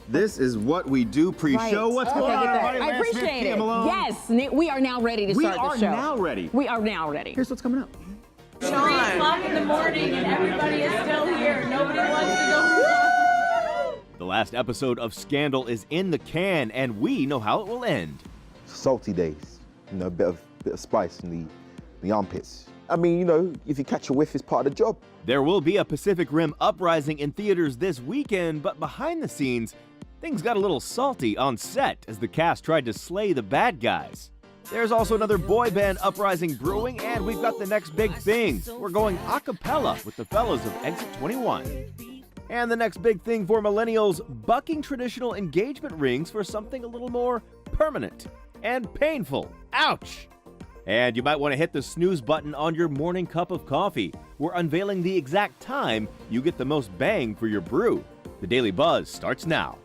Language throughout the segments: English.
This is what we do pre-show. What's going on, everybody? I Lance Smith, appreciate Kia it. Malone. Yes, we are now ready to start the show. We are now ready. We are now ready. Here's what's coming up. 3 o'clock in the morning and everybody is still here. Nobody wants to go. The last episode of Scandal is in the can, and we know how it will end. Salty days, you know, a bit of spice in the armpits. I mean, you know, if you catch a whiff, it's part of the job. There will be a Pacific Rim Uprising in theaters this weekend, but behind the scenes, things got a little salty on set as the cast tried to slay the bad guys. There's also another boy band uprising brewing, and we've got the next big thing. We're going a cappella with the fellows of Exit 21. And the next big thing for millennials, bucking traditional engagement rings for something a little more permanent and painful. Ouch! And you might want to hit the snooze button on your morning cup of coffee. We're unveiling the exact time you get the most bang for your brew. The Daily Buzz starts now.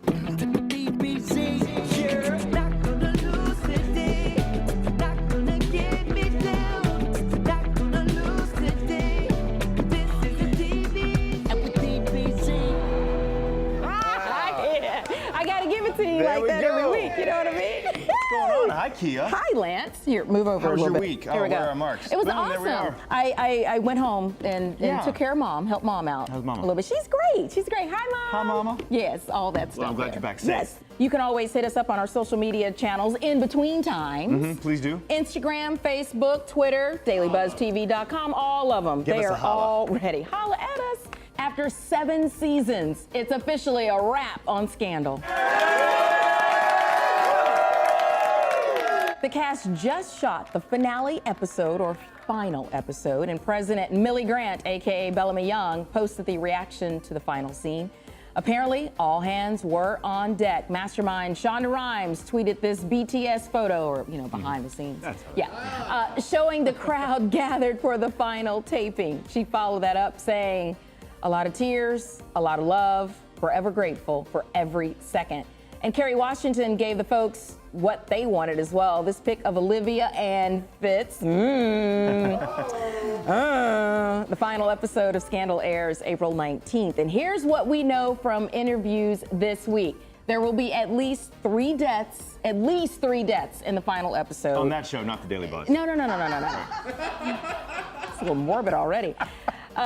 I gotta give it to you There like we that go. every week, you know what I mean? What's going on? Hi, Kia. Hi, Lance. Here, move over How a was little your bit. week? Here Oh, we go. where are Mark's? It was Boom, there we awesome. are. I went home and took care of Mom, helped Mom out How's Mama? a little bit. She's great. She's great. Hi, Mom. Hi, Mama. Yes, all that stuff. Well, I'm glad there. you're back safe. Yes. You can always hit us up on our social media channels in between times. Please do. Instagram, Facebook, Twitter, DailyBuzzTV.com, all of them. Give They us a are holla. all ready. Holla at us. After 7 seasons, it's officially a wrap on Scandal. The cast just shot the finale episode, or final episode, and President Millie Grant, aka Bellamy Young, posted the reaction to the final scene. Apparently, all hands were on deck. Mastermind Shonda Rhimes tweeted this BTS photo, or, you know, behind the scenes. Showing the crowd gathered for the final taping. She followed that up saying, a lot of tears, a lot of love, forever grateful for every second. And Kerry Washington gave the folks what they wanted as well. This pic of Olivia and Fitz. The final episode of Scandal airs April 19th. And here's what we know from interviews this week. There will be at least 3 deaths in the final episode. On that show, not the Daily Buzz. No. It's a little morbid already.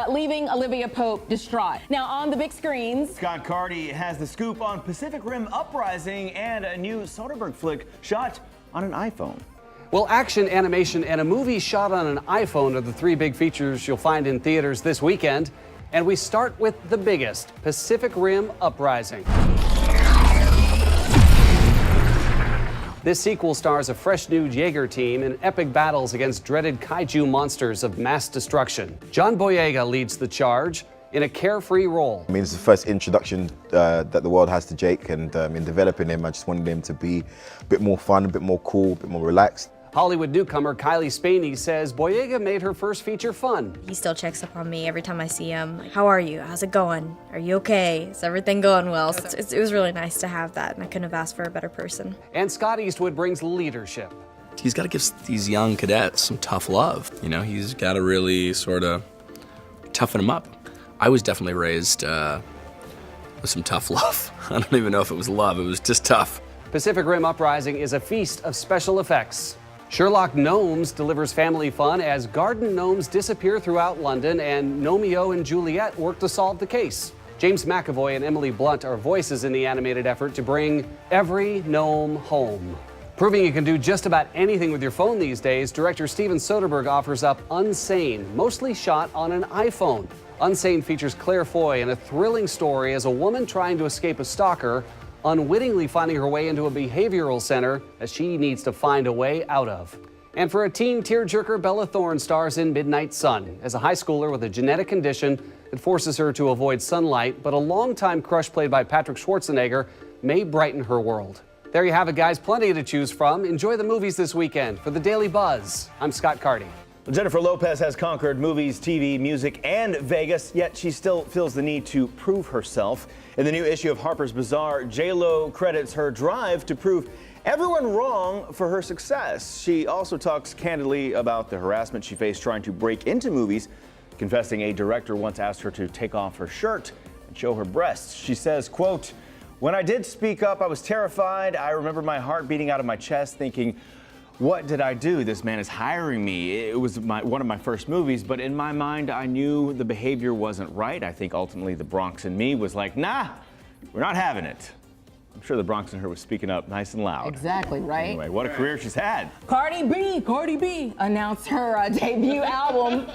Leaving Olivia Pope distraught. Now on the big screens. Scott Carty has the scoop on Pacific Rim Uprising and a new Soderbergh flick shot on an iPhone. Well, action, animation, and a movie shot on an iPhone are the 3 big features you'll find in theaters this weekend. And we start with the biggest, Pacific Rim Uprising. This sequel stars a fresh new Jaeger team in epic battles against dreaded kaiju monsters of mass destruction. John Boyega leads the charge in a carefree role. I mean, it's the first introduction that the world has to Jake, and in developing him, I just wanted him to be a bit more fun, a bit more cool, a bit more relaxed. Hollywood newcomer Kylie Spaney says Boyega made her first feature fun. He still checks up on me every time I see him. Like, how are you? How's it going? Are you okay? Is everything going well? So it was really nice to have that, and I couldn't have asked for a better person. And Scott Eastwood brings leadership. He's got to give these young cadets some tough love. You know, he's got to really sort of toughen them up. I was definitely raised with some tough love. I don't even know if it was love, it was just tough. Pacific Rim Uprising is a feast of special effects. Sherlock Gnomes delivers family fun as garden gnomes disappear throughout London and Gnomeo and Juliet work to solve the case. James McAvoy and Emily Blunt are voices in the animated effort to bring every gnome home. Proving you can do just about anything with your phone these days, director Steven Soderbergh offers up Unsane, mostly shot on an iPhone. Unsane features Claire Foy in a thrilling story as a woman trying to escape a stalker, unwittingly finding her way into a behavioral center that she needs to find a way out of. And for a teen tearjerker, Bella Thorne stars in Midnight Sun as a high schooler with a genetic condition that forces her to avoid sunlight, but a longtime crush played by Patrick Schwarzenegger may brighten her world. There you have it, guys. Plenty to choose from. Enjoy the movies this weekend. For the Daily Buzz, I'm Scott Carty. Jennifer Lopez has conquered movies, TV, music, and Vegas, yet she still feels the need to prove herself. In the new issue of Harper's Bazaar, J.Lo credits her drive to prove everyone wrong for her success. She also talks candidly about the harassment she faced trying to break into movies, confessing a director once asked her to take off her shirt and show her breasts. She says, quote, When I did speak up, I was terrified. I remember my heart beating out of my chest thinking, what did I do? This man is hiring me. It was one of my first movies, but in my mind, I knew the behavior wasn't right. I think ultimately the Bronx in me was like, nah, we're not having it. I'm sure the Bronx in her was speaking up nice and loud. Exactly, right? Anyway, what a career she's had. Cardi B announced her debut album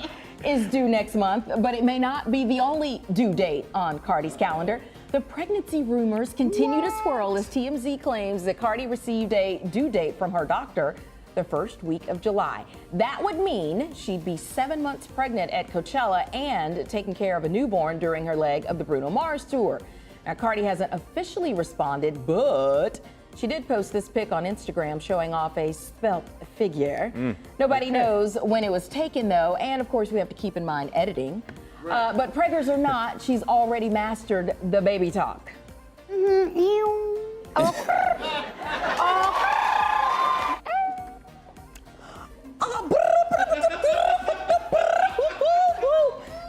is due next month, but it may not be the only due date on Cardi's calendar. The pregnancy rumors continue to swirl as TMZ claims that Cardi received a due date from her doctor the first week of July. That would mean she'd be 7 months pregnant at Coachella and taking care of a newborn during her leg of the Bruno Mars tour. Now, Cardi hasn't officially responded, but she did post this pic on Instagram showing off a svelte figure. Nobody knows when it was taken, though, and of course, we have to keep in mind editing. But preggers or not, she's already mastered the baby talk.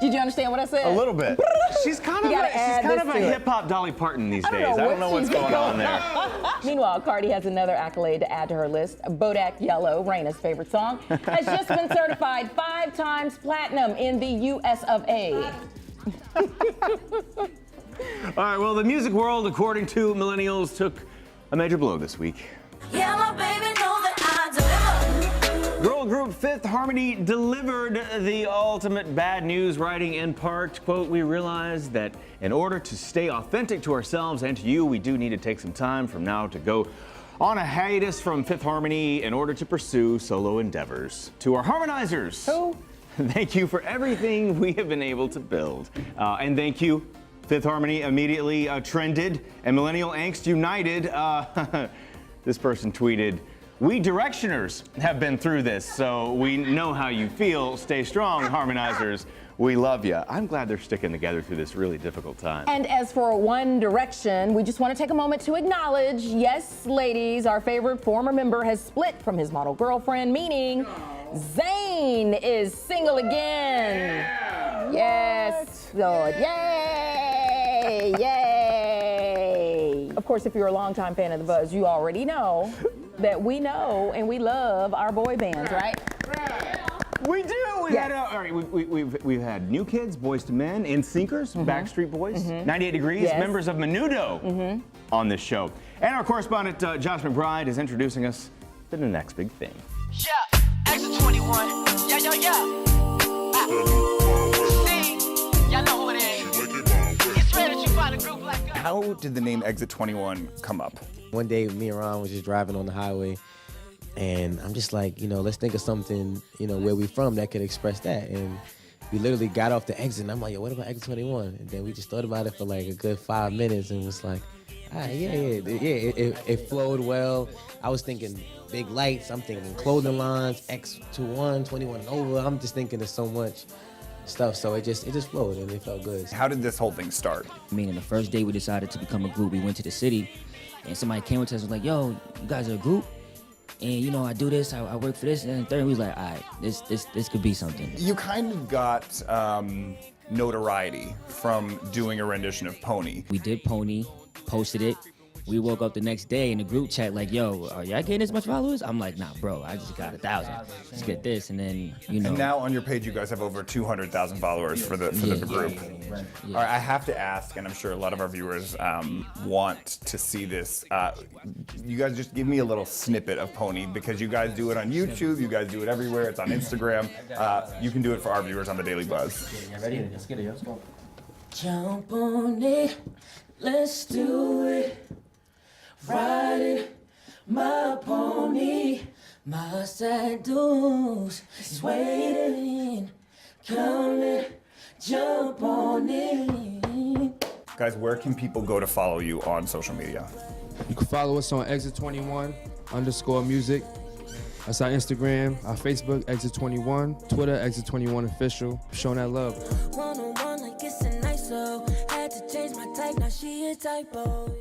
Did you understand what I said? A little bit. She's kind of a hip-hop Dolly Parton these days. I don't know what's going on there. Meanwhile, Cardi has another accolade to add to her list. Bodak Yellow, Raina's favorite song, has just been certified 5 times platinum in the US of A. All right, well, the music world, according to millennials, took a major blow this week. Yeah, my baby knows that I deliver. Girl group Fifth Harmony delivered the ultimate bad news, writing in part, quote, we realized that in order to stay authentic to ourselves and to you, we do need to take some time from now to go on a hiatus from Fifth Harmony in order to pursue solo endeavors. To our harmonizers, thank you for everything we have been able to build. And thank you, Fifth Harmony immediately trended, and Millennial Angst United, this person tweeted, we Directioners have been through this, so we know how you feel. Stay strong, harmonizers. We love you. I'm glad they're sticking together through this really difficult time. And as for One Direction, we just want to take a moment to acknowledge, yes, ladies, our favorite former member has split from his model girlfriend, meaning Zayn is single again. Yes, Lord. Yay! Yay! Of course, if you're a longtime fan of The Buzz, you already know that we know and we love our boy bands, right? We do. We've had New Kids, Boys to Men, NSYNCers, Backstreet Boys, 98 Degrees, members of Menudo on this show. And our correspondent, Josh McBride, is introducing us to the next big thing. Yeah, Extra 21. Yeah, yeah, yeah. See, y'all know who it is. It's rare that you find a group like us. How did the name Exit 21 come up? One day, me and Ron was just driving on the highway, and I'm just like, let's think of something, where we from that could express that. And we literally got off the exit, and I'm like, yo, what about Exit 21? And then we just thought about it for like a good 5 minutes, and was like, it flowed well. I was thinking big lights, I'm thinking clothing lines, X21, 21 and over. I'm just thinking of so much stuff, so it just flowed and it felt good. How did this whole thing start? I mean, the first day we decided to become a group, we went to the city, and somebody came up to us and was like, yo, you guys are a group? And I do this, I work for this, and then third we was like, all right, this could be something. You kind of got notoriety from doing a rendition of Pony. We did Pony, posted it. We woke up the next day in the group chat like, yo, are y'all getting as much followers? I'm like, nah, bro, I just got 1,000. Let's get this, and then, And now on your page, you guys have over 200,000 followers for the group. Yeah. All right, I have to ask, and I'm sure a lot of our viewers want to see this. You guys just give me a little snippet of Pony, because you guys do it on YouTube, you guys do it everywhere, it's on Instagram. You can do it for our viewers on The Daily Buzz. Ready? Let's get it, let's go. Jump on it, let's do it. Riding my pony, my saddle's is waiting. Come and jump on it. Guys, where can people go to follow you on social media? You can follow us on Exit21_music. That's our Instagram, our Facebook, Exit21, Twitter, Exit21official. Showing that love. One-on-one like it's a nice so had to change my type, now she a typo.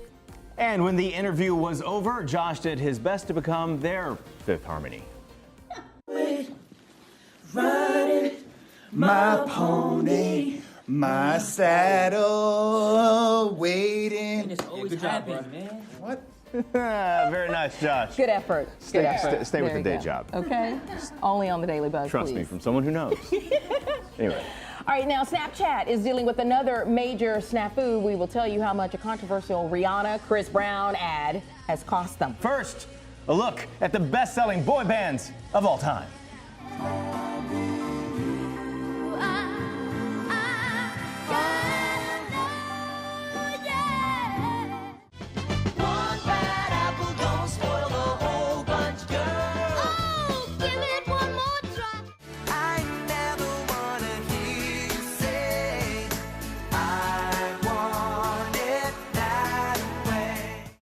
And when the interview was over, Josh did his best to become their Fifth Harmony. Riding my pony, my saddle waiting. Good job, bro. man. What? Very nice, Josh. Good effort. Stay, Good effort. stay with There the you day go. job. Okay? Only on the Daily Buzz, Trust please. me, from someone who knows. Anyway. All right, now Snapchat is dealing with another major snafu. We will tell you how much a controversial Rihanna, Chris Brown ad has cost them. First, a look at the best-selling boy bands of all time.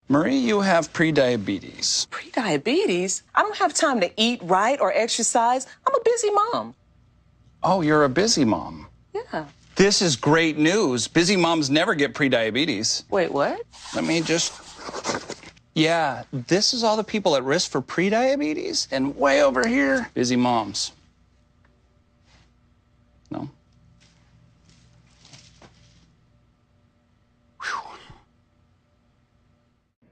Marie, you have prediabetes. Prediabetes? I don't have time to eat right or exercise. I'm a busy mom. Oh, you're a busy mom. Yeah. This is great news. Busy moms never get prediabetes. Wait, what? Let me just... Yeah, this is all the people at risk for prediabetes, and way over here, busy moms. No?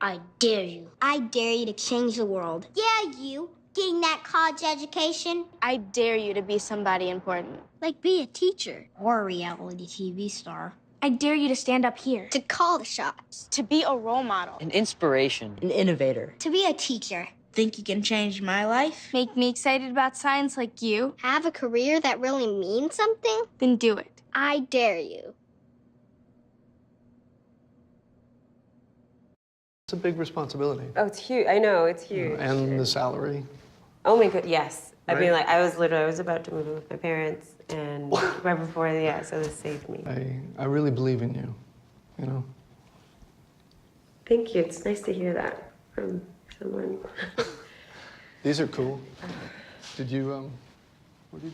I dare you. I dare you to change the world. Yeah, you. Getting that college education. I dare you to be somebody important. Like be a teacher. Or a reality TV star. I dare you to stand up here. To call the shots. To be a role model. An inspiration. An innovator. To be a teacher. Think you can change my life? Make me excited about science like you? Have a career that really means something? Then do it. I dare you. It's a big responsibility. Oh, it's huge. I know, it's huge. And the salary. Oh my god, yes. I mean, Right. like, I was about to move in with my parents, and right before, yeah, so this saved me. I really believe in you, you know? Thank you. It's nice to hear that from someone. These are cool. Did you, what did you...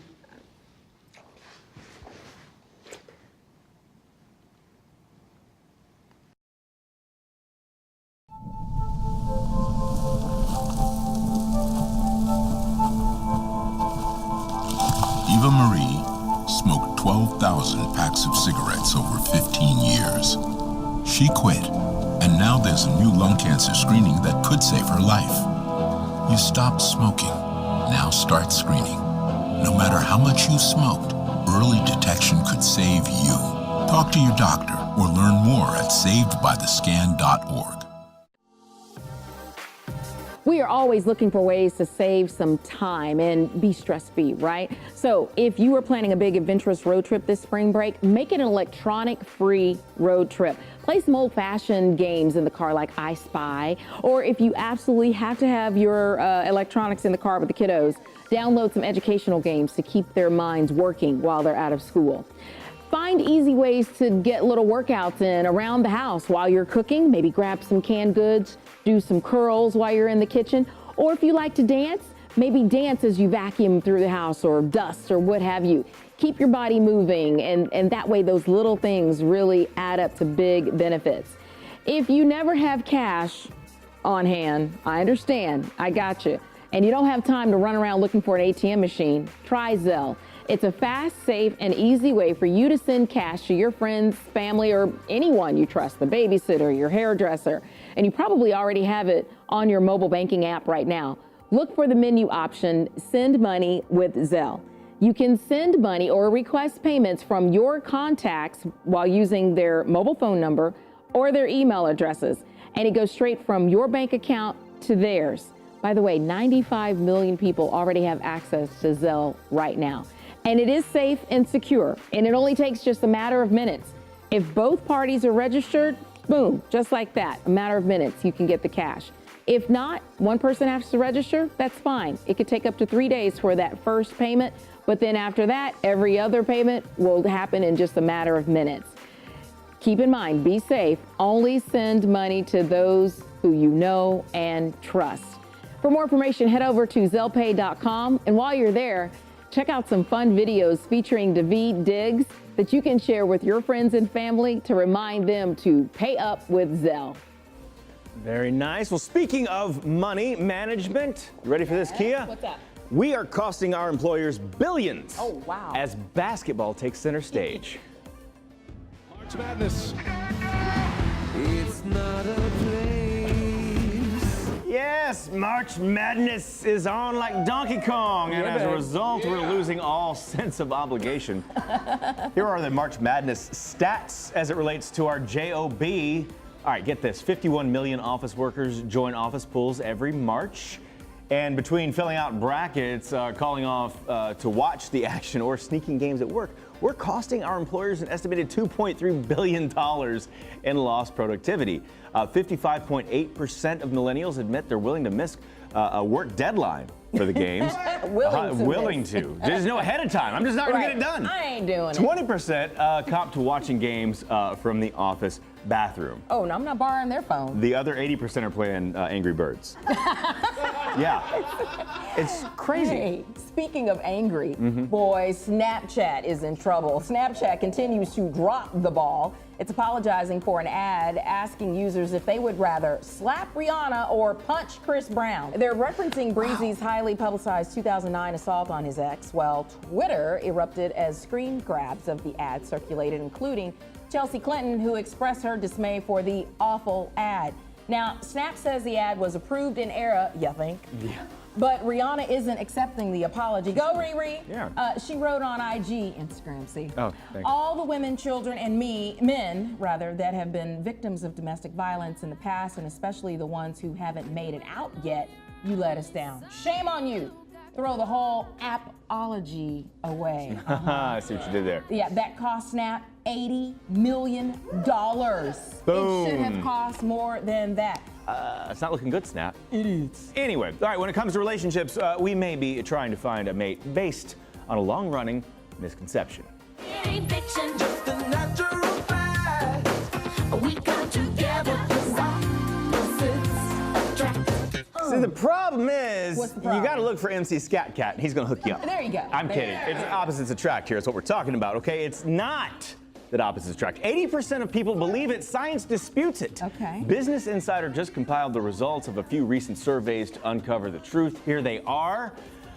Eva Marie smoked 12,000 packs of cigarettes over 15 years. She quit, and now there's a new lung cancer screening that could save her life. You stopped smoking. Now start screening. No matter how much you smoked, early detection could save you. Talk to your doctor or learn more at savedbythescan.org. We are always looking for ways to save some time and be stress-free, right? So if you are planning a big adventurous road trip this spring break, make it an electronic-free road trip. Play some old-fashioned games in the car like I Spy, or if you absolutely have to have your electronics in the car with the kiddos, download some educational games to keep their minds working while they're out of school. Find easy ways to get little workouts in around the house while you're cooking. Maybe grab some canned goods, do some curls while you're in the kitchen. Or if you like to dance, maybe dance as you vacuum through the house or dust or what have you. Keep your body moving, and that way those little things really add up to big benefits. If you never have cash on hand, I understand, I got you, and you don't have time to run around looking for an ATM machine, try Zelle. It's a fast, safe, and easy way for you to send cash to your friends, family, or anyone you trust, the babysitter, your hairdresser. And you probably already have it on your mobile banking app right now. Look for the menu option, Send Money with Zelle. You can send money or request payments from your contacts while using their mobile phone number or their email addresses, and it goes straight from your bank account to theirs. By the way, 95 million people already have access to Zelle right now. And it is safe and secure, and it only takes just a matter of minutes. If both parties are registered, boom, just like that, a matter of minutes, you can get the cash. If not, one person has to register, that's fine. It could take up to 3 days for that first payment, but then after that, every other payment will happen in just a matter of minutes. Keep in mind, be safe, only send money to those who you know and trust. For more information, head over to ZellePay.com, and while you're there, check out some fun videos featuring Daveed Diggs that you can share with your friends and family to remind them to pay up with Zelle. Very nice. Well, speaking of money management, you ready for this, Kia? What's up? We are costing our employers billions. Oh, wow. As basketball takes center stage. March Madness. It's not a place. Yes, March Madness is on like Donkey Kong, and Yeah, as a baby. result, we're losing all sense of obligation. Here are the March Madness stats as it relates to our JOB. All right, get this, 51 million office workers join office pools every March. And between filling out brackets, calling off to watch the action, or sneaking games at work, we're costing our employers an estimated $2.3 billion in lost productivity. 55.8% of millennials admit they're willing to miss a work deadline for the games. Willing to. Just know ahead of time. I'm just not going to get it done. I ain't doing it. 20% cop to watching games from the office bathroom. Oh, no, I'm not borrowing their phone. The other 80% are playing Angry Birds. Yeah. It's crazy. Hey, speaking of angry, Mhm. boy, Snapchat is in trouble. Snapchat continues to drop the ball. It's apologizing for an ad asking users if they would rather slap Rihanna or punch Chris Brown. They're referencing Breezy's highly publicized 2009 assault on his ex, while Twitter erupted as screen grabs of the ad circulated, including Chelsea Clinton, who expressed her dismay for the awful ad. Now, Snap says the ad was approved in error, you think? Yeah. But Rihanna isn't accepting the apology. Go, Riri. Yeah. She wrote on IG, Instagram, see? Oh, thanks. All the women, children, and men, that have been victims of domestic violence in the past, and especially the ones who haven't made it out yet, you let us down. Shame on you. Throw the whole apology away. I see what you did there. Yeah, that cost Snap $80 million. It should have Boom. cost more than that. It's not looking good, Snap. Idiots. Anyway, all right, when it comes to relationships, we may be trying to find a mate based on a long-running misconception. It ain't fiction, just a natural fact. We come together 'cause opposites attract. See, the problem is, What's the you problem? got to look for MC Scat Cat. He's going to hook you up. There you go. I'm There kidding. you go. It's opposites attract here. Is what we're talking about, okay? It's not that opposites attract. 80% of people believe it. Science disputes it. Okay. Business Insider just compiled the results of a few recent surveys to uncover the truth. Here they are.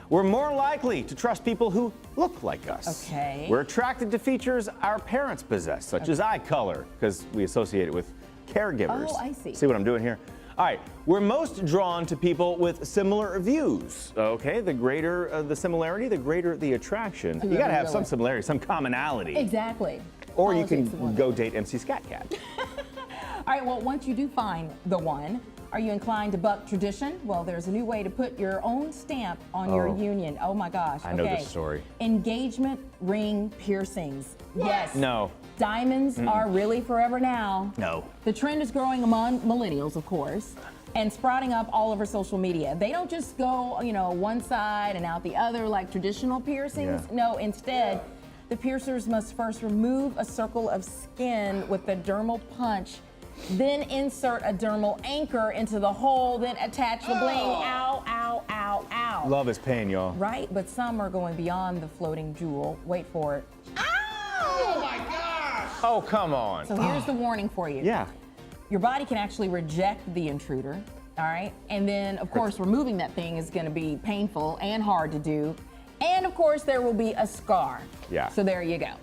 We're more likely to trust people who look like us. Okay. We're attracted to features our parents possess, such as eye color, because we associate it with caregivers. Oh, I see. See what I'm doing here? All right, we're most drawn to people with similar views. Okay, the greater the similarity, the greater the attraction. You gotta have some similarity, some commonality. Exactly. Or you Politics can go date MC Scat Cat. All right, well, once you do find the one, are you inclined to buck tradition? Well, there's a new way to put your own stamp on your Oh. union. Oh my gosh. I know okay. this story. Engagement ring piercings. Yes. No. Diamonds are really forever now. No. The trend is growing among millennials, of course, and sprouting up all over social media. They don't just go, one side and out the other like traditional piercings. Yeah. No, instead, the piercers must first remove a circle of skin with a dermal punch, then insert a dermal anchor into the hole, then attach the bling. Ow, ow, ow, ow. Love is pain, y'all. Right, but some are going beyond the floating jewel. Wait for it. Oh my gosh! Oh, come on. So here's the warning for you. Yeah. Your body can actually reject the intruder, all right? And then, of course, removing that thing is gonna be painful and hard to do. And of course, there will be a scar. Yeah. So there you go. How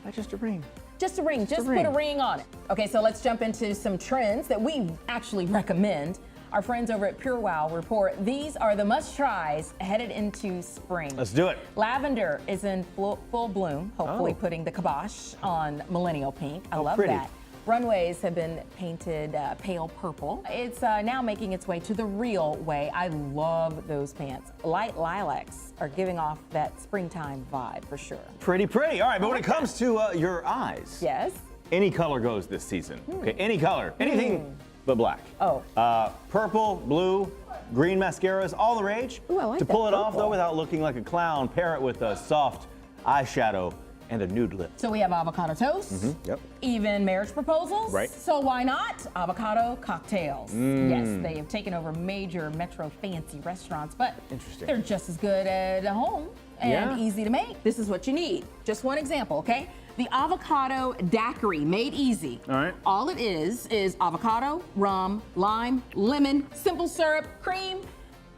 about just a ring? Just a ring, just ring. put a ring on it. Okay, so let's jump into some trends that we actually recommend. Our friends over at PureWow report these are the must-tries headed into spring. Let's do it. Lavender is in full bloom, hopefully Oh. putting the kibosh on millennial pink. I Oh, love pretty. that. Runways have been painted pale purple. It's now making its way to the real way. I love those pants. Light lilacs are giving off that springtime vibe for sure. Pretty. All right, but when it comes to your eyes, Yes? any color goes this season. Okay, any color, anything but black. Oh. Purple, blue, green mascaras, all the rage. Ooh, I like to that pull it off purple. though without looking like a clown, pair it with a soft eyeshadow and a nude lip. So we have avocado toast. Yep. Even marriage proposals. Right. So why not avocado cocktails? Mm. Yes, they have taken over major metro fancy restaurants, but Interesting. they're just as good at home and Yeah. easy to make. This is what you need. Just one example, okay? The avocado daiquiri, made easy. All right. All it is avocado, rum, lime, lemon, simple syrup, cream,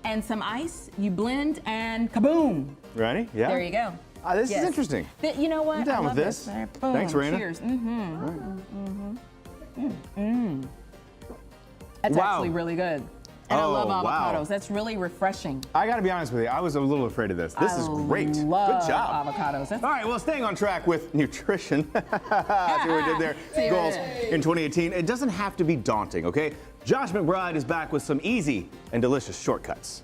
and some ice. You blend and kaboom. Ready? Yeah. There you go. This Yes. is interesting. You know what? I'm down I with love this. There, boom. Thanks, Raina. Cheers. That's Wow. actually really good. And I Oh, love wow. avocados. That's really refreshing. I gotta be honest with you, I was a little afraid of this. This is great. Love Good job. avocados. That's All right, well, staying on track with nutrition. See what we did there? See what Goals we did. in 2018. It doesn't have to be daunting, okay? Josh McBride is back with some easy and delicious shortcuts.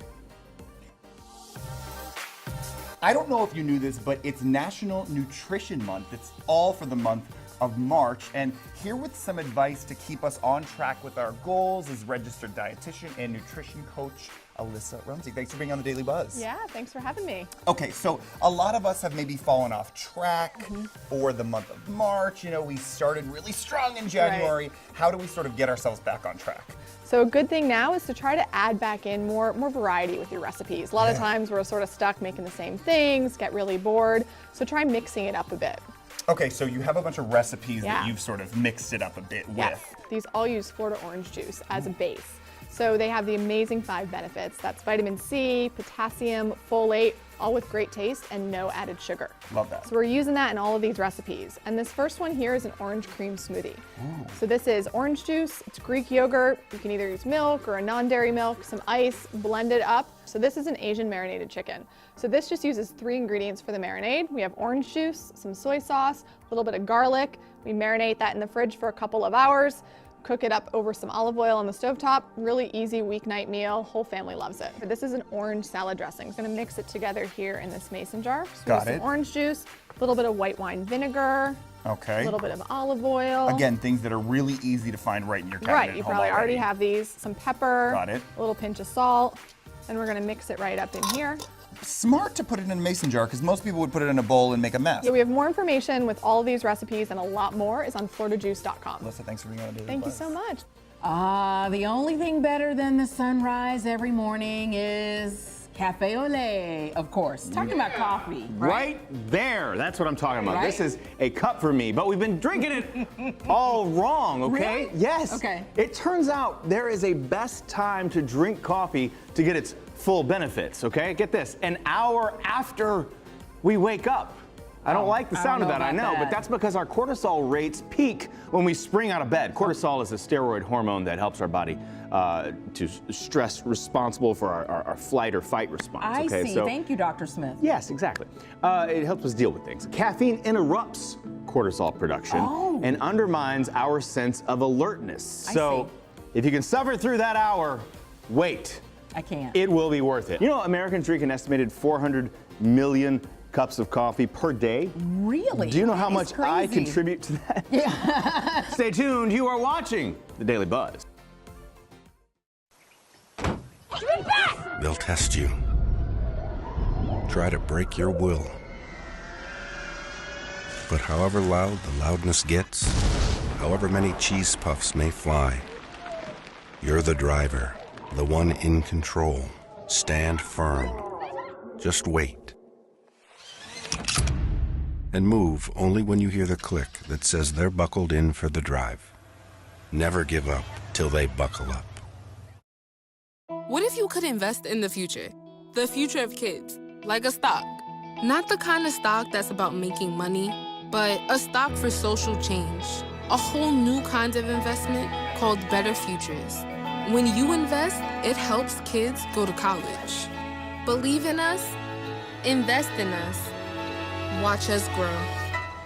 I don't know if you knew this, but it's National Nutrition Month. It's all for the month of March. And here with some advice to keep us on track with our goals is registered dietitian and nutrition coach Alyssa Rumsey. Thanks for being on the Daily Buzz. Yeah, thanks for having me. Okay, so a lot of us have maybe fallen off track for the month of March. You know, we started really strong in January. How do we sort of get ourselves back on track? So a good thing now is to try to add back in more variety with your recipes. A lot of times we're sort of stuck making the same things, get really bored. So try mixing it up a bit. Okay, so you have a bunch of recipes Yeah. that you've sort of mixed it up a bit Yes, with. these all use Florida orange juice as a base. So they have the amazing 5 benefits. That's vitamin C, potassium, folate, all with great taste and no added sugar. Love that. So we're using that in all of these recipes. And this first one here is an orange cream smoothie. So this is orange juice, it's Greek yogurt. You can either use milk or a non-dairy milk, some ice, blend it up. So this is an Asian marinated chicken. So this just uses 3 ingredients for the marinade. We have orange juice, some soy sauce, a little bit of garlic. We marinate that in the fridge for a couple of hours. Cook it up over some olive oil on the stovetop. Really easy weeknight meal. Whole family loves it. This is an orange salad dressing. I'm gonna mix it together here in this mason jar. So Got some it. orange juice, a little bit of white wine vinegar, Okay. a little bit of olive oil. Again, things that are really easy to find right in your cabinet Right, at you home probably already have these. Some pepper, Got it. a little pinch of salt, and we're gonna mix it right up in here. Smart to put it in a mason jar because most people would put it in a bowl and make a mess. Yeah, we have more information with all of these recipes and a lot more is on floridajuice.com. Alyssa, thanks for being on Daily Thank you Buzz. so much. The only thing better than the sunrise every morning is cafe au lait, of course. Talking about coffee, Right there. That's what I'm talking about. Right? This is a cup for me, but we've been drinking it all wrong, okay? Really? Yes. Okay. It turns out there is a best time to drink coffee to get its full benefits, okay? Get this, an hour after we wake up. I don't like the I sound don't of that, know I know, about but that. that's because our cortisol rates peak when we spring out of bed. Cortisol is a steroid hormone that helps our body to stress responsible for our flight or fight response. I okay? see. So, Thank you, Dr. Smith. yes, exactly. It helps us deal with things. Caffeine interrupts cortisol production and undermines our sense of alertness. I So if you can suffer through that hour, wait. I can't. It will be worth it. You know, Americans drink an estimated 400 million cups of coffee per day. Really? Do you know how That is much I crazy. contribute to that? Yeah. Stay tuned. You are watching The Daily Buzz. They'll test you. Try to break your will. But however loud the loudness gets, however many cheese puffs may fly, you're the driver, the one in control. Stand firm. Just wait. And move only when you hear the click that says they're buckled in for the drive. Never give up till they buckle up. What if you could invest in the future of kids, like a stock? Not the kind of stock that's about making money, but a stock for social change. A whole new kind of investment called Better Futures. When you invest, it helps kids go to college. Believe in us, invest in us, watch us grow.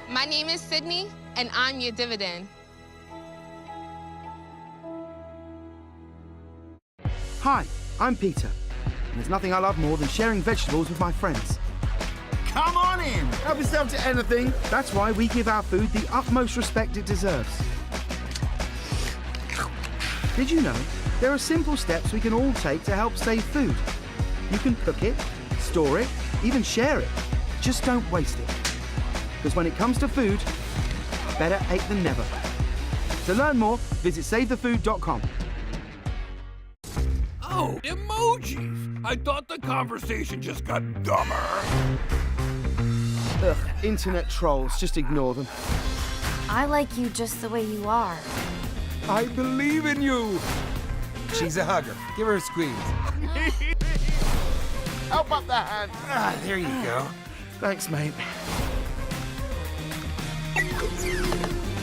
My name is Sydney, and I'm your dividend. Hi, I'm Peter. And there's nothing I love more than sharing vegetables with my friends. Come on in! Help yourself to anything. That's why we give our food the utmost respect it deserves. Did you know there are simple steps we can all take to help save food? You can cook it, store it, even share it. Just don't waste it. Because when it comes to food, better ache than never. To learn more, visit savethefood.com. Oh, emojis! I thought the conversation just got dumber. Ugh, internet trolls, just ignore them. I like you just the way you are. I believe in you. She's a hugger. Give her a squeeze. Help up the hand. Ah, there you go. Thanks, mate.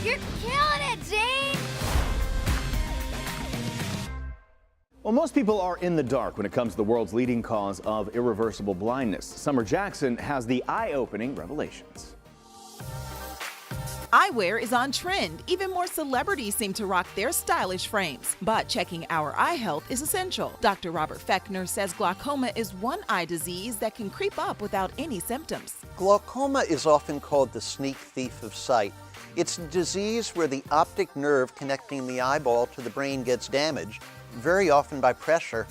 You're killing it, Jane! Well, most people are in the dark when it comes to the world's leading cause of irreversible blindness. Summer Jackson has the eye-opening revelations. Eyewear is on trend. Even more celebrities seem to rock their stylish frames. But checking our eye health is essential. Dr. Robert Fechner says glaucoma is one eye disease that can creep up without any symptoms. Glaucoma is often called the sneak thief of sight. It's a disease where the optic nerve connecting the eyeball to the brain gets damaged, very often by pressure,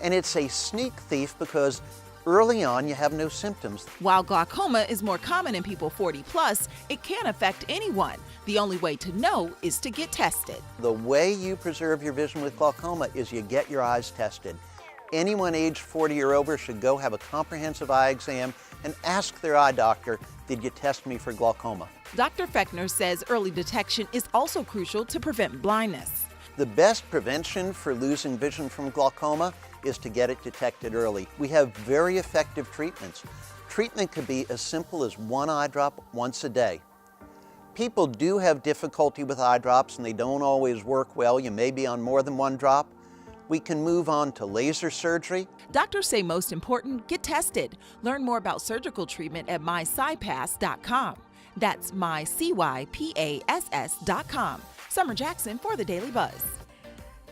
and it's a sneak thief because early on you have no symptoms. While glaucoma is more common in people 40 plus, it can affect anyone. The only way to know is to get tested. The way you preserve your vision with glaucoma is you get your eyes tested. Anyone aged 40 or over should go have a comprehensive eye exam and ask their eye doctor, did you test me for glaucoma? Dr. Fechner says early detection is also crucial to prevent blindness. The best prevention for losing vision from glaucoma is to get it detected early. We have very effective treatments. Treatment could be as simple as one eye drop once a day. People do have difficulty with eye drops and they don't always work well. You may be on more than one drop. We can move on to laser surgery. Doctors say most important, get tested. Learn more about surgical treatment at mycypass.com. That's mycypass.com. Summer Jackson for the Daily Buzz.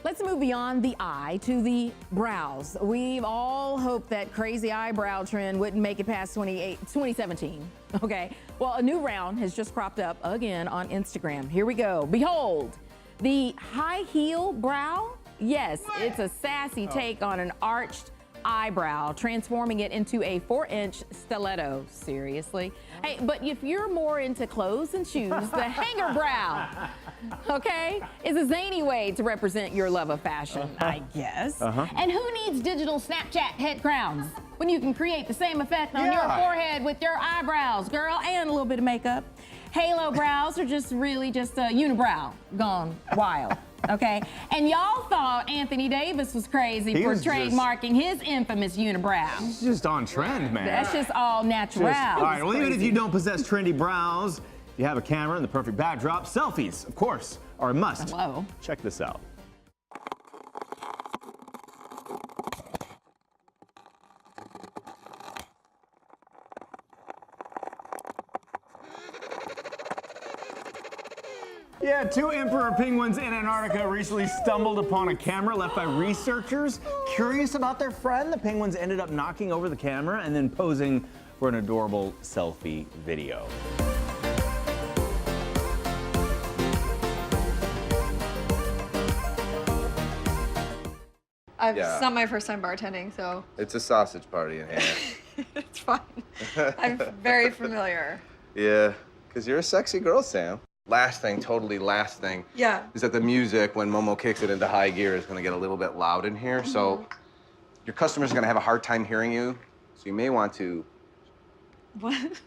Let's move beyond the eye to the brows. We've all hoped that crazy eyebrow trend wouldn't make it past 2017. Okay, well, a new round has just cropped up again on Instagram. Here we go. Behold, the high heel brow. Yes, it's a sassy take on an arched eyebrow, transforming it into a 4-inch stiletto. Seriously? Hey, but if you're more into clothes and shoes, the hanger brow, okay, is a zany way to represent your love of fashion, I guess. And who needs digital Snapchat head crowns when you can create the same effect on your forehead with your eyebrows, girl, and a little bit of makeup? Halo brows are just really just a unibrow gone wild. Okay, and y'all thought Anthony Davis was crazy for trademarking his infamous unibrow. It's just on trend, man. That's just all natural. All right, well, even if you don't possess trendy brows, you have a camera and the perfect backdrop. Selfies, of course, are a must. Hello. Check this out. Yeah, 2 emperor penguins in Antarctica recently stumbled upon a camera left by researchers. Curious about their friend, the penguins ended up knocking over the camera and then posing for an adorable selfie video. It's not my first time bartending, so. It's a sausage party in here. It's fun. I'm very familiar. Yeah, because you're a sexy girl, Sam. Last thing, Yeah. is that the music, when Momo kicks it into high gear, is going to get a little bit loud in here. So your customers are going to have a hard time hearing you. So you may want to What?